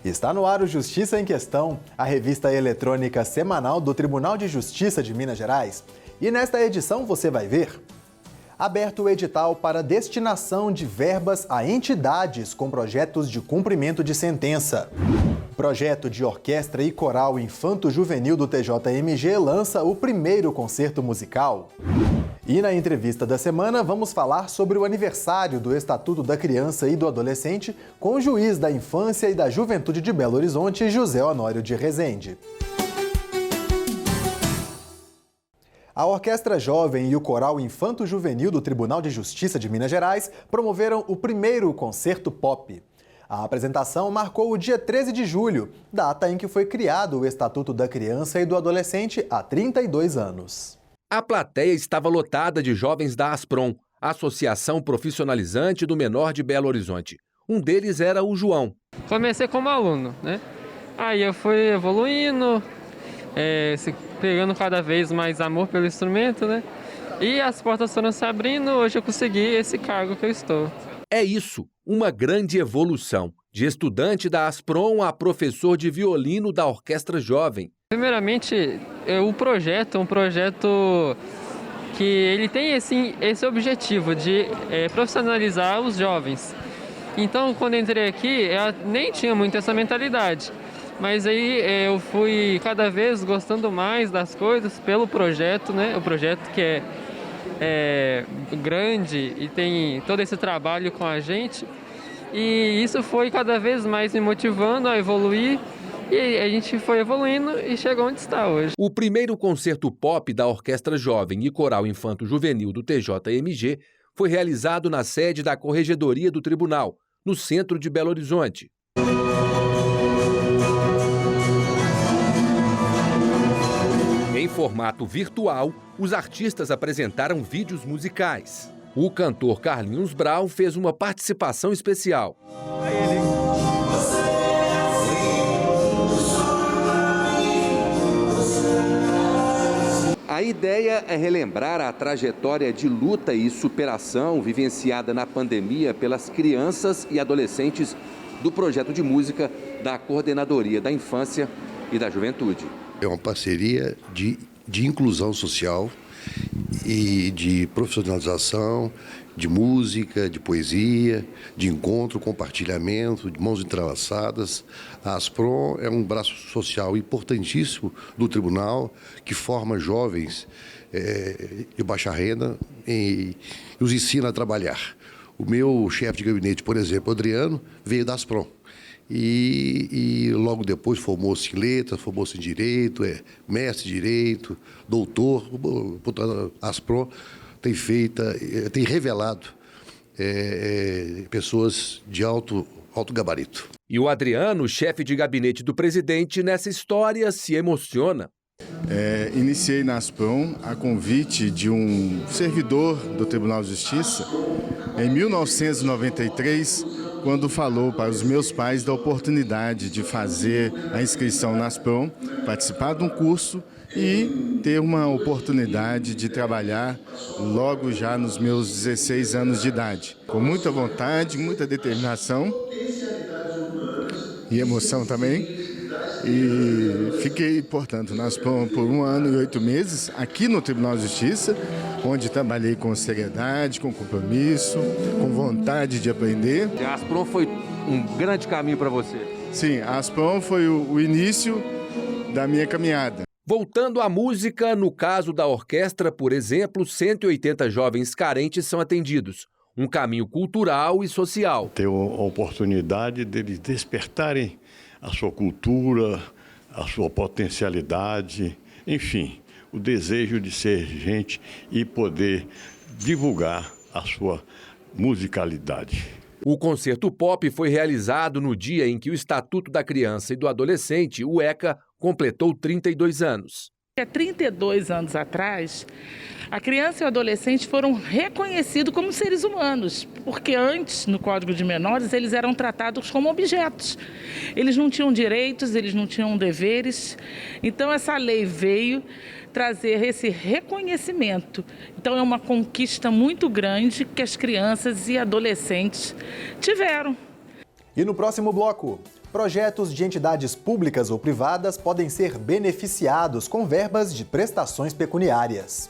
Está no ar o Justiça em Questão, a revista eletrônica semanal do Tribunal de Justiça de Minas Gerais. E nesta edição você vai ver: aberto o edital para destinação de verbas a entidades com projetos de cumprimento de sentença. Projeto de orquestra e coral infanto-juvenil do TJMG lança o primeiro concerto musical. E na entrevista da semana vamos falar sobre o aniversário do Estatuto da Criança e do Adolescente com o juiz da Infância e da Juventude de Belo Horizonte, José Honório de Rezende. A Orquestra Jovem e o Coral Infanto-Juvenil do Tribunal de Justiça de Minas Gerais promoveram o primeiro concerto pop. A apresentação marcou o dia 13 de julho, data em que foi criado o Estatuto da Criança e do Adolescente há 32 anos. A plateia estava lotada de jovens da ASPROM, Associação Profissionalizante do Menor de Belo Horizonte. Um deles era o João. Comecei como aluno, né? Aí eu fui evoluindo, pegando cada vez mais amor pelo instrumento, né? E as portas foram se abrindo, hoje eu consegui esse cargo que eu estou. É isso, uma grande evolução. De estudante da ASPROM a professor de violino da Orquestra Jovem. Primeiramente, o projeto é um projeto que ele tem esse objetivo de profissionalizar os jovens. Então, quando entrei aqui, eu nem tinha muito essa mentalidade. Mas aí eu fui cada vez gostando mais das coisas pelo projeto, né? O projeto que é grande e tem todo esse trabalho com a gente. E isso foi cada vez mais me motivando a evoluir. E a gente foi evoluindo e chegou onde está hoje. O primeiro concerto pop da Orquestra Jovem e Coral Infanto-Juvenil do TJMG foi realizado na sede da Corregedoria do Tribunal, no centro de Belo Horizonte. Em formato virtual, os artistas apresentaram vídeos musicais. O cantor Carlinhos Brau fez uma participação especial. A ideia é relembrar a trajetória de luta e superação vivenciada na pandemia pelas crianças e adolescentes do projeto de música da Coordenadoria da Infância e da Juventude. É uma parceria de inclusão social e de profissionalização, de música, de poesia, de encontro, compartilhamento, de mãos entrelaçadas. A ASPROM é um braço social importantíssimo do tribunal que forma jovens de baixa renda e os ensina a trabalhar. O meu chefe de gabinete, por exemplo, Adriano, veio da ASPROM. E logo depois formou-se em letras, formou-se em direito, mestre em direito, doutor. A ASPROM tem revelado pessoas de alto gabarito. E o Adriano, chefe de gabinete do presidente, nessa história se emociona. Iniciei na ASPROM a convite de um servidor do Tribunal de Justiça em 1993, quando falou para os meus pais da oportunidade de fazer a inscrição na ASPROM, participar de um curso e ter uma oportunidade de trabalhar logo já nos meus 16 anos de idade. Com muita vontade, muita determinação e emoção também. E fiquei, portanto, na ASPROM por 1 ano e 8 meses, aqui no Tribunal de Justiça, onde trabalhei com seriedade, com compromisso, com vontade de aprender. A ASPROM foi um grande caminho para você? Sim, a ASPROM foi o início da minha caminhada. Voltando à música, no caso da orquestra, por exemplo, 180 jovens carentes são atendidos. Um caminho cultural e social. Ter a oportunidade deles despertarem a sua cultura, a sua potencialidade, enfim, o desejo de ser gente e poder divulgar a sua musicalidade. O concerto pop foi realizado no dia em que o Estatuto da Criança e do Adolescente, o ECA, completou 32 anos. Há 32 anos atrás, a criança e o adolescente foram reconhecidos como seres humanos, porque antes, no Código de Menores, eles eram tratados como objetos. Eles não tinham direitos, eles não tinham deveres. Então, essa lei veio trazer esse reconhecimento. Então, é uma conquista muito grande que as crianças e adolescentes tiveram. E no próximo bloco, projetos de entidades públicas ou privadas podem ser beneficiados com verbas de prestações pecuniárias.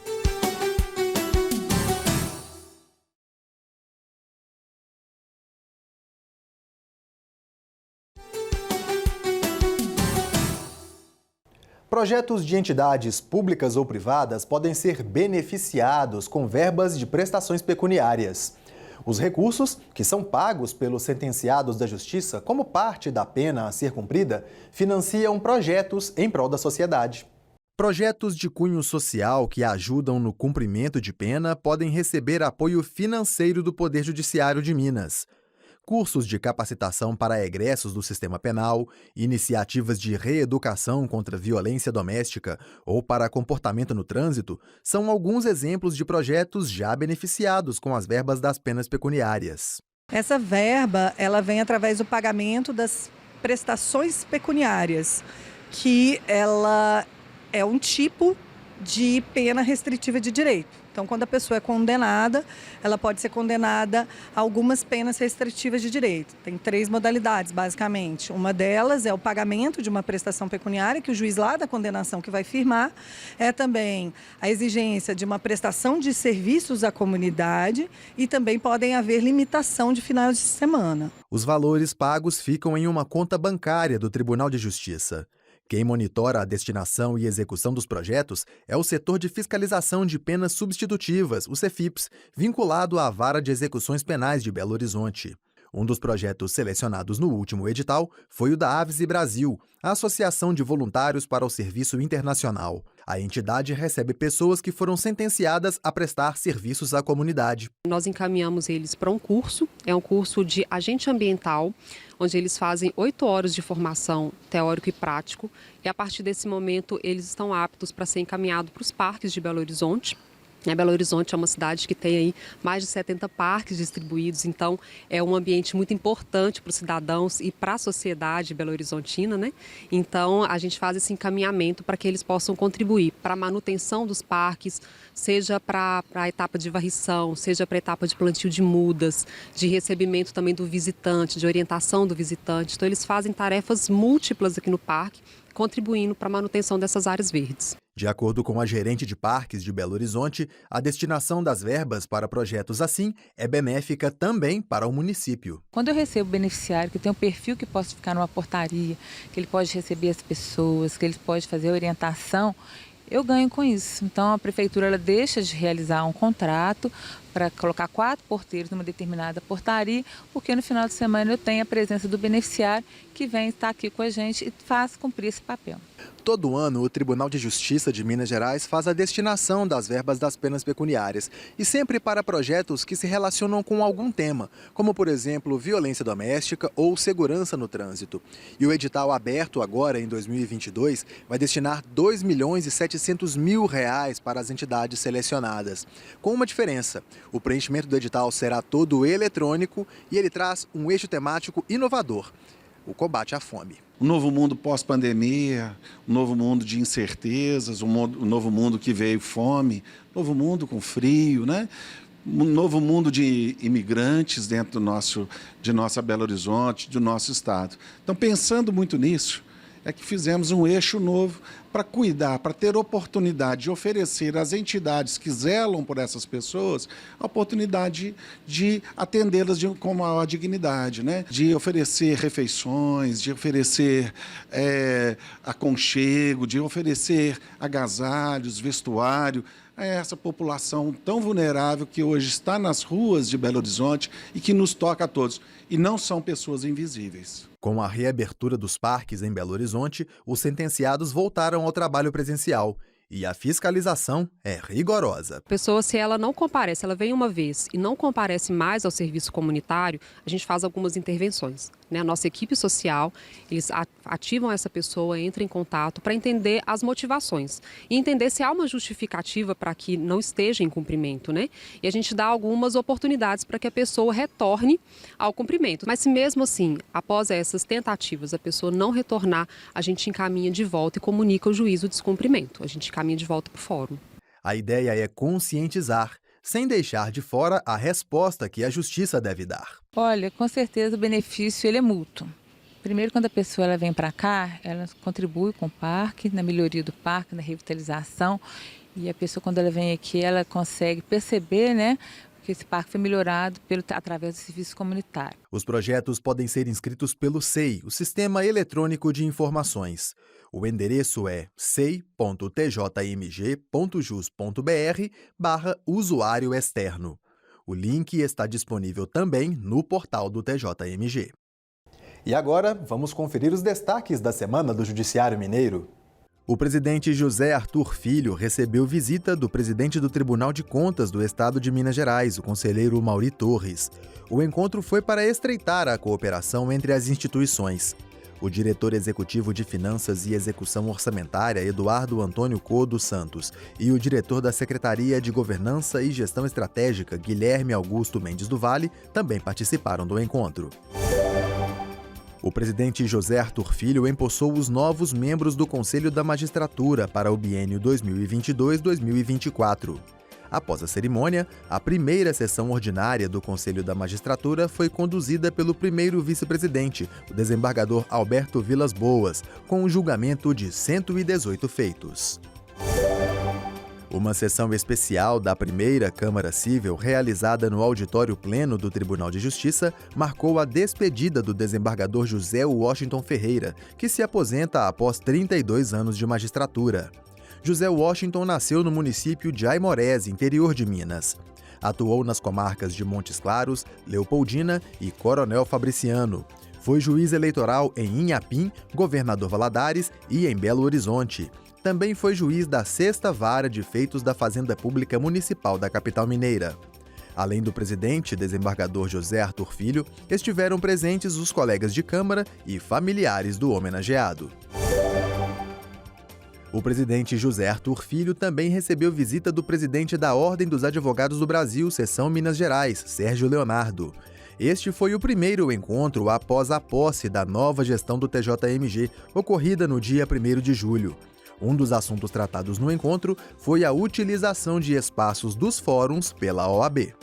Projetos de entidades públicas ou privadas podem ser beneficiados com verbas de prestações pecuniárias. Os recursos, que são pagos pelos sentenciados da Justiça como parte da pena a ser cumprida, financiam projetos em prol da sociedade. Projetos de cunho social que ajudam no cumprimento de pena podem receber apoio financeiro do Poder Judiciário de Minas. Cursos de capacitação para egressos do sistema penal, iniciativas de reeducação contra violência doméstica ou para comportamento no trânsito são alguns exemplos de projetos já beneficiados com as verbas das penas pecuniárias. Essa verba, ela vem através do pagamento das prestações pecuniárias, que ela é um tipo de pena restritiva de direito. Então, quando a pessoa é condenada, ela pode ser condenada a algumas penas restritivas de direito. Tem 3 modalidades, basicamente. Uma delas é o pagamento de uma prestação pecuniária, que o juiz lá da condenação que vai firmar. É também a exigência de uma prestação de serviços à comunidade e também podem haver limitação de finais de semana. Os valores pagos ficam em uma conta bancária do Tribunal de Justiça. Quem monitora a destinação e execução dos projetos é o Setor de Fiscalização de Penas Substitutivas, o CEFIPS, vinculado à Vara de Execuções Penais de Belo Horizonte. Um dos projetos selecionados no último edital foi o da AVSE Brasil, a Associação de Voluntários para o Serviço Internacional. A entidade recebe pessoas que foram sentenciadas a prestar serviços à comunidade. Nós encaminhamos eles para um curso, é um curso de agente ambiental, onde eles fazem 8 horas de formação teórico e prático, e a partir desse momento eles estão aptos para ser encaminhados para os parques de Belo Horizonte. Belo Horizonte é uma cidade que tem aí mais de 70 parques distribuídos, então é um ambiente muito importante para os cidadãos e para a sociedade belo-horizontina, né? Então a gente faz esse encaminhamento para que eles possam contribuir para a manutenção dos parques, seja para a etapa de varrição, seja para a etapa de plantio de mudas, de recebimento também do visitante, de orientação do visitante. Então eles fazem tarefas múltiplas aqui no parque, contribuindo para a manutenção dessas áreas verdes. De acordo com a gerente de parques de Belo Horizonte, a destinação das verbas para projetos assim é benéfica também para o município. Quando eu recebo o beneficiário, que tem um perfil que possa ficar numa portaria, que ele pode receber as pessoas, que ele pode fazer a orientação, eu ganho com isso. Então a prefeitura ela deixa de realizar um contrato para colocar 4 porteiros numa determinada portaria, porque no final de semana eu tenho a presença do beneficiário que vem estar aqui com a gente e faz cumprir esse papel. Todo ano, o Tribunal de Justiça de Minas Gerais faz a destinação das verbas das penas pecuniárias e sempre para projetos que se relacionam com algum tema, como, por exemplo, violência doméstica ou segurança no trânsito. E o edital aberto agora, em 2022, vai destinar R$ 2.700.000 para as entidades selecionadas. Com uma diferença, o preenchimento do edital será todo eletrônico e ele traz um eixo temático inovador: o combate à fome. Um novo mundo pós-pandemia, um novo mundo de incertezas, um novo mundo que veio fome, um novo mundo com frio, né? Um novo mundo de imigrantes dentro de nossa Belo Horizonte, do nosso estado. Então, pensando muito nisso, é que fizemos um eixo novo para cuidar, para ter oportunidade de oferecer às entidades que zelam por essas pessoas a oportunidade de atendê-las com maior dignidade, né? De oferecer refeições, de oferecer aconchego, de oferecer agasalhos, vestuário a essa população tão vulnerável que hoje está nas ruas de Belo Horizonte e que nos toca a todos. E não são pessoas invisíveis. Com a reabertura dos parques em Belo Horizonte, os sentenciados voltaram ao trabalho presencial. E a fiscalização é rigorosa. A pessoa, se ela não comparece, ela vem uma vez e não comparece mais ao serviço comunitário, a gente faz algumas intervenções. A nossa equipe social, eles ativam essa pessoa, entram em contato para entender as motivações e entender se há uma justificativa para que não esteja em cumprimento, né? E a gente dá algumas oportunidades para que a pessoa retorne ao cumprimento. Mas se mesmo assim, após essas tentativas, a pessoa não retornar, a gente encaminha de volta e comunica ao juiz o descumprimento. A gente encaminha de volta para o fórum. A ideia é conscientizar, sem deixar de fora a resposta que a Justiça deve dar. Olha, com certeza o benefício ele é mútuo. Primeiro, quando a pessoa ela vem para cá, ela contribui com o parque, na melhoria do parque, na revitalização. E a pessoa, quando ela vem aqui, ela consegue perceber, né, que esse parque foi melhorado através do serviço comunitário. Os projetos podem ser inscritos pelo SEI, o Sistema Eletrônico de Informações. O endereço é sei.tjmg.jus.br/usuário externo. O link está disponível também no portal do TJMG. E agora, vamos conferir os destaques da semana do Judiciário Mineiro. O presidente José Arthur Filho recebeu visita do presidente do Tribunal de Contas do Estado de Minas Gerais, o conselheiro Mauri Torres. O encontro foi para estreitar a cooperação entre as instituições. O diretor executivo de Finanças e Execução Orçamentária, Eduardo Antônio Codo Santos, e o diretor da Secretaria de Governança e Gestão Estratégica, Guilherme Augusto Mendes do Vale, também participaram do encontro. O presidente José Arthur Filho empossou os novos membros do Conselho da Magistratura para o biênio 2022-2024. Após a cerimônia, a primeira sessão ordinária do Conselho da Magistratura foi conduzida pelo primeiro vice-presidente, o desembargador Alberto Vilas Boas, com o julgamento de 118 feitos. Uma sessão especial da primeira Câmara Civil, realizada no auditório pleno do Tribunal de Justiça, marcou a despedida do desembargador José Washington Ferreira, que se aposenta após 32 anos de magistratura. José Washington nasceu no município de Aimorés, interior de Minas. Atuou nas comarcas de Montes Claros, Leopoldina e Coronel Fabriciano. Foi juiz eleitoral em Inhapim, Governador Valadares e em Belo Horizonte. Também foi juiz da 6ª Vara de Feitos da Fazenda Pública Municipal da capital mineira. Além do presidente, desembargador José Arthur Filho, estiveram presentes os colegas de Câmara e familiares do homenageado. O presidente José Arthur Filho também recebeu visita do presidente da Ordem dos Advogados do Brasil, Seção Minas Gerais, Sérgio Leonardo. Este foi o primeiro encontro após a posse da nova gestão do TJMG, ocorrida no dia 1º de julho. Um dos assuntos tratados no encontro foi a utilização de espaços dos fóruns pela OAB.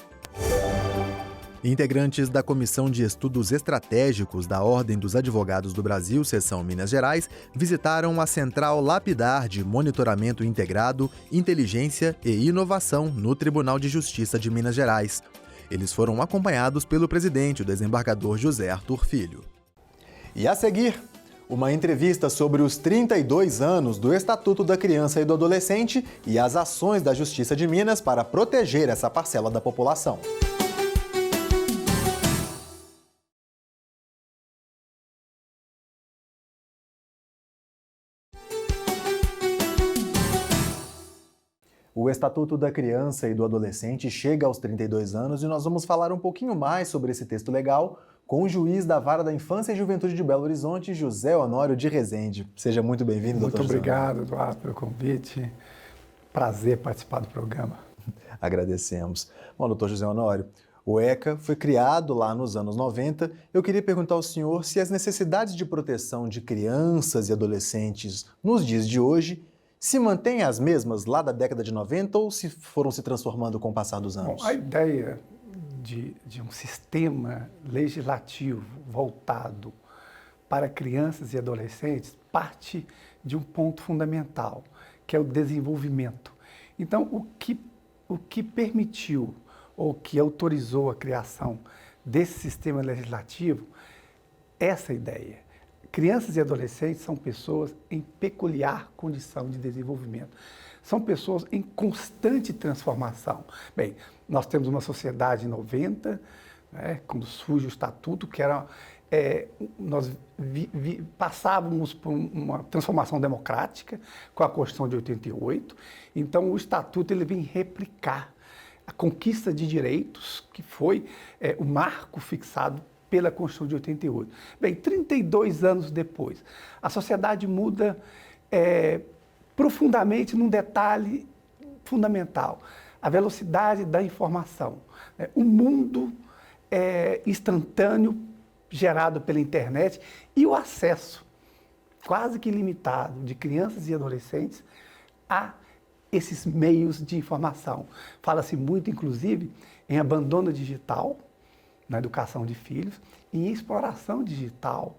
Integrantes da Comissão de Estudos Estratégicos da Ordem dos Advogados do Brasil, Seção Minas Gerais, visitaram a Central Lapidar de Monitoramento Integrado, Inteligência e Inovação no Tribunal de Justiça de Minas Gerais. Eles foram acompanhados pelo presidente, o desembargador José Arthur Filho. E a seguir, uma entrevista sobre os 32 anos do Estatuto da Criança e do Adolescente e as ações da Justiça de Minas para proteger essa parcela da população. O Estatuto da Criança e do Adolescente chega aos 32 anos e nós vamos falar um pouquinho mais sobre esse texto legal com o juiz da Vara da Infância e Juventude de Belo Horizonte, José Honório de Rezende. Seja muito bem-vindo, doutor José. Muito obrigado, Eduardo, pelo convite. Prazer participar do programa. Agradecemos. Bom, doutor José Honório, o ECA foi criado lá nos anos 90. Eu queria perguntar ao senhor se as necessidades de proteção de crianças e adolescentes nos dias de hoje se mantêm as mesmas lá da década de 90 ou se foram se transformando com o passar dos anos? Bom, a ideia de um sistema legislativo voltado para crianças e adolescentes parte de um ponto fundamental, que é o desenvolvimento. Então, o que permitiu ou que autorizou a criação desse sistema legislativo, essa ideia. Crianças e adolescentes são pessoas em peculiar condição de desenvolvimento. São pessoas em constante transformação. Bem, nós temos uma sociedade em 90, né, quando surge o Estatuto, que era... nós passávamos por uma transformação democrática com a Constituição de 88. Então, o Estatuto ele vem replicar a conquista de direitos, que foi o marco fixado pela Constituição de 88. Bem, 32 anos depois, a sociedade muda profundamente num detalhe fundamental, a velocidade da informação. O mundo instantâneo gerado pela internet e o acesso quase que ilimitado de crianças e adolescentes a esses meios de informação. Fala-se muito, inclusive, em abandono digital na educação de filhos e em exploração digital,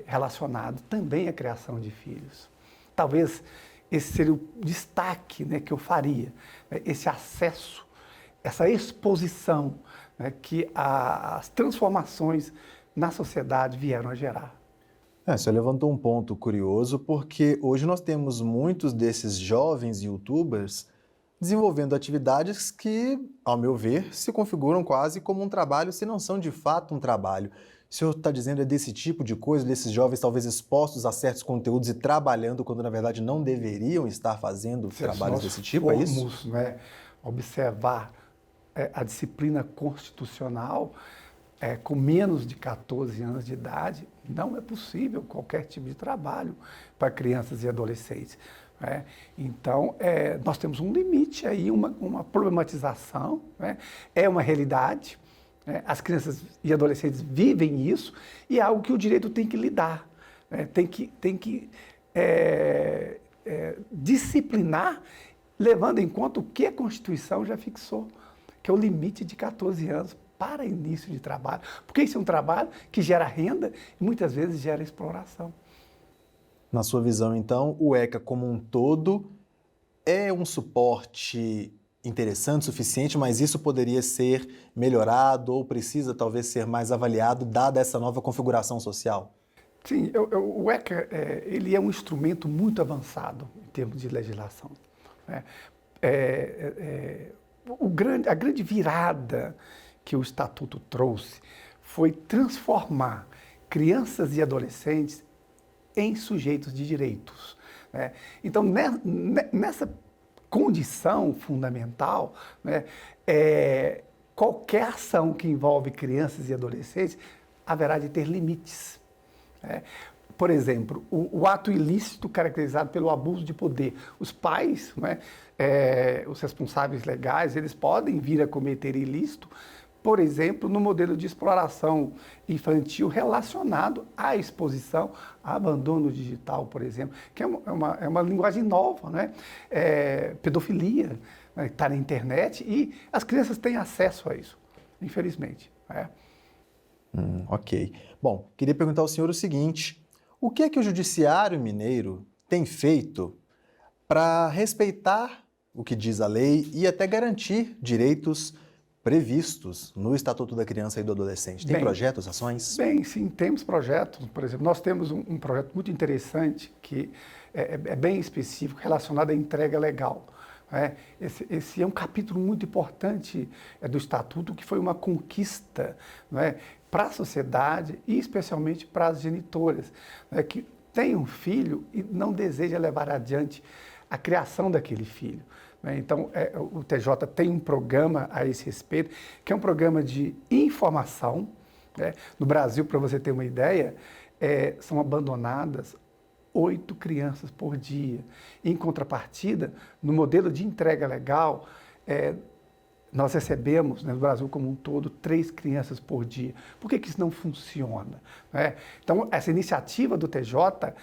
relacionado também à criação de filhos. Talvez esse seria o destaque, que eu faria, esse acesso, essa exposição, que as transformações na sociedade vieram a gerar. Você levantou um ponto curioso, porque hoje nós temos muitos desses jovens youtubers desenvolvendo atividades que, ao meu ver, se configuram quase como um trabalho, se não são de fato um trabalho. O senhor está dizendo desse tipo de coisa, desses jovens talvez expostos a certos conteúdos e trabalhando quando, na verdade, não deveriam estar fazendo trabalhos desse tipo, é isso? Observar a disciplina constitucional com menos de 14 anos de idade, não é possível qualquer tipo de trabalho para crianças e adolescentes. Então, nós temos um limite aí, uma problematização, é uma realidade, as crianças e adolescentes vivem isso e é algo que o direito tem que lidar, tem que disciplinar, levando em conta o que a Constituição já fixou, que é o limite de 14 anos para início de trabalho, porque isso é um trabalho que gera renda e muitas vezes gera exploração. Na sua visão, então, o ECA como um todo é um suporte interessante, suficiente, mas isso poderia ser melhorado ou precisa talvez ser mais avaliado, dada essa nova configuração social? Sim, o ECA ele é um instrumento muito avançado em termos de legislação. A grande virada que o Estatuto trouxe foi transformar crianças e adolescentes em sujeitos de direitos. Então, nessa condição fundamental, qualquer ação que envolve crianças e adolescentes haverá de ter limites. Por exemplo, o ato ilícito caracterizado pelo abuso de poder. Os pais, os responsáveis legais, eles podem vir a cometer ilícito, por exemplo, no modelo de exploração infantil relacionado à exposição, a abandono digital, por exemplo, que é uma linguagem nova, pedofilia, está na internet e as crianças têm acesso a isso, infelizmente. Ok. Bom, queria perguntar ao senhor o seguinte: o que é que o Judiciário Mineiro tem feito para respeitar o que diz a lei e até garantir direitos previstos no Estatuto da Criança e do Adolescente? Tem projetos, ações? Bem, sim, temos projetos. Por exemplo, nós temos um projeto muito interessante que é bem específico, relacionado à entrega legal. Esse é um capítulo muito importante do Estatuto, que foi uma conquista para a sociedade e especialmente para as genitoras, que têm um filho e não deseja levar adiante a criação daquele filho. Então, o TJ tem um programa a esse respeito, que é um programa de informação. No Brasil, para você ter uma ideia, são abandonadas 8 crianças por dia. Em contrapartida, no modelo de entrega legal, nós recebemos, no Brasil como um todo, 3 crianças por dia. Por que isso não funciona? Então, essa iniciativa do TJ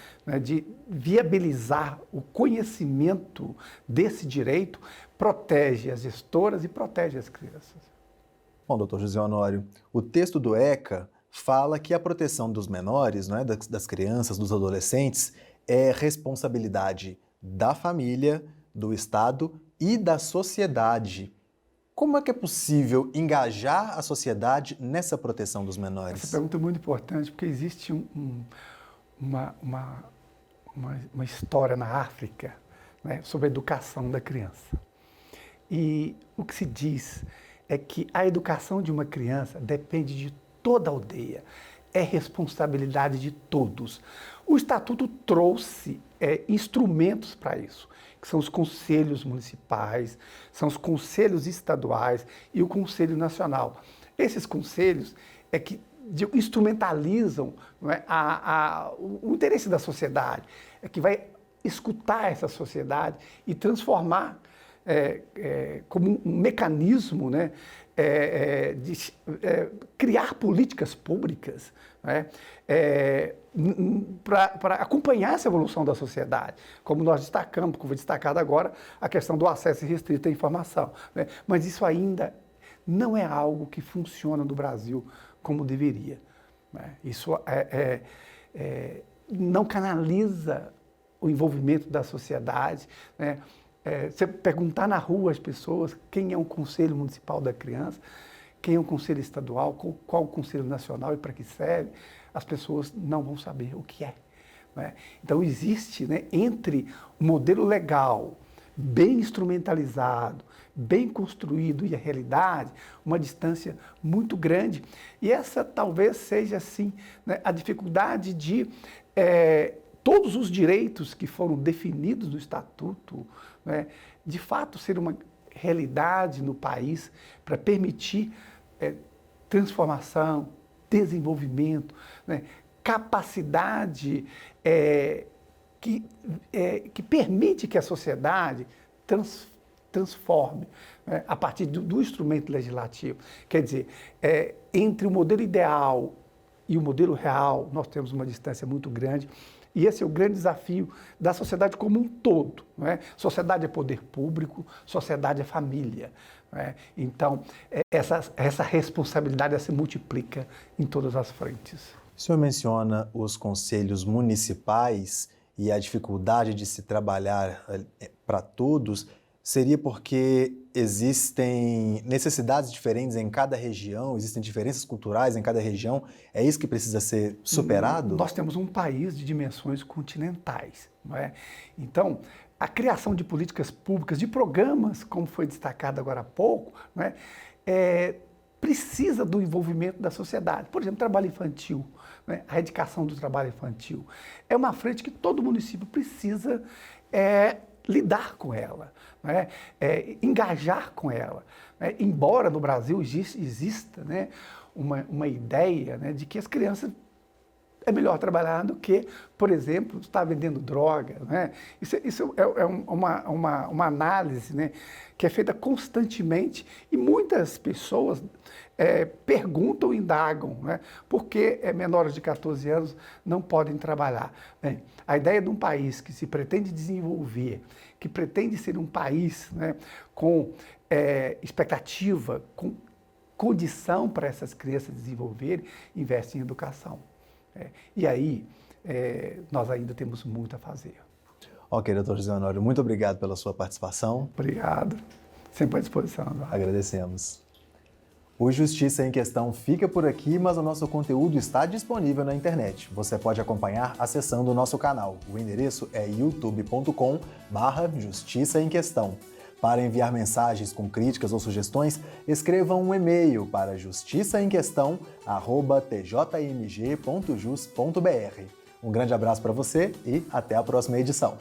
de viabilizar o conhecimento desse direito protege as gestoras e protege as crianças. Bom, doutor José Honório, o texto do ECA fala que a proteção dos menores, das crianças, dos adolescentes, é responsabilidade da família, do Estado e da sociedade. Como é que é possível engajar a sociedade nessa proteção dos menores? Essa pergunta é muito importante, porque existe uma história na África sobre a educação da criança. E o que se diz é que a educação de uma criança depende de toda a aldeia, é responsabilidade de todos. O Estatuto trouxe instrumentos para isso, que são os conselhos municipais, são os conselhos estaduais e o Conselho Nacional. Esses conselhos que instrumentalizam o interesse da sociedade, que vai escutar essa sociedade e transformar como um mecanismo, né, de criar políticas públicas, né, para acompanhar essa evolução da sociedade, como nós destacamos, como foi destacado agora, a questão do acesso irrestrito à informação, né? Mas isso ainda não é algo que funciona no Brasil como deveria, né? Isso não canaliza o envolvimento da sociedade, né? Você perguntar na rua às pessoas quem é um Conselho Municipal da Criança, quem é um Conselho Estadual, qual o Conselho Nacional e para que serve, as pessoas não vão saber o que é, né? Então existe, né, entre o modelo legal, bem instrumentalizado, bem construído e a realidade, uma distância muito grande. E essa talvez seja, assim, né, a dificuldade de todos os direitos que foram definidos no Estatuto, né, de fato ser uma realidade no país para permitir transformação, desenvolvimento, né, capacidade que permite que a sociedade transforme, né, a partir do instrumento legislativo. Quer dizer, entre o modelo ideal e o modelo real, nós temos uma distância muito grande. E esse é o grande desafio da sociedade como um todo, não é? Sociedade é poder público, sociedade é família, não é? Então, essa responsabilidade se multiplica em todas as frentes. O senhor menciona os conselhos municipais e a dificuldade de se trabalhar para todos. Seria porque existem necessidades diferentes em cada região, existem diferenças culturais em cada região? É isso que precisa ser superado? Nós temos um país de dimensões continentais, não é? Então, a criação de políticas públicas, de programas, como foi destacado agora há pouco, não é? Precisa do envolvimento da sociedade. Por exemplo, trabalho infantil, né? A erradicação do trabalho infantil. É uma frente que todo município precisa lidar com ela, né? Engajar com ela, né? Embora no Brasil exista, né, uma ideia, né, de que as crianças é melhor trabalhar do que, por exemplo, estar vendendo droga, né? Isso é uma análise, né, que é feita constantemente e muitas pessoas perguntam e indagam, né, por que menores de 14 anos não podem trabalhar, né? A ideia de um país que se pretende desenvolver, que pretende ser um país, né, com expectativa, com condição para essas crianças desenvolverem, investe em educação. E aí, nós ainda temos muito a fazer. Ok, doutor José Honório, muito obrigado pela sua participação. Obrigado. Sempre à disposição. Agradecemos. O Justiça em Questão fica por aqui, mas o nosso conteúdo está disponível na internet. Você pode acompanhar acessando o nosso canal. O endereço é youtube.com/Justiça em Questão. Para enviar mensagens com críticas ou sugestões, escrevam um e-mail para justiçaemquestão@tjmg.jus.br. Um grande abraço para você e até a próxima edição.